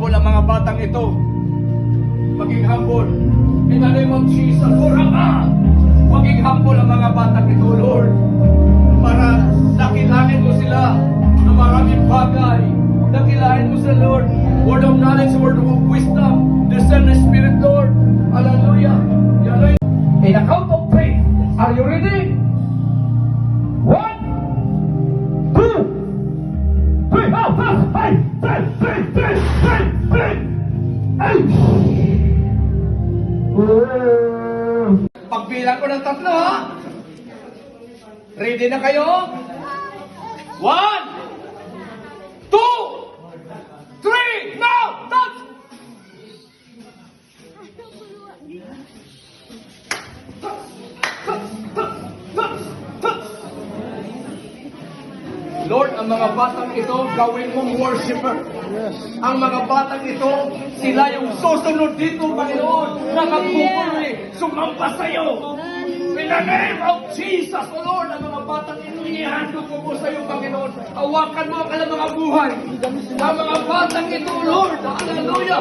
humble ang mga batang ito. Maging humble. In the name of Jesus, Lord, Ama, maging humble ang mga batang ito, Lord. Para dakilain mo sila ng maraming bagay. Dakilain mo sila, Lord. Word of knowledge, word of wisdom, discernment spirit, Lord. Hallelujah. In a count of three, are you ready? 1, 2, 3, out, out, hey, hey, hey, hey, hey, hey, hey. Pagbilang ko ng 3, ha? Ready na kayo? 1, 2, 3, now, touch! Lord, ang mga batang ito, gawin mong worshiper. Ang mga batang ito, sila yung susunod dito, Panginoon, na magpupuri, sumampa sa iyo. In the name of Jesus, O Lord, ang mga batang ito, inihandog ko po sa iyo, Panginoon. Hawakan mo ang kanilang mga buhay. Ang mga batang ito, Lord, hallelujah,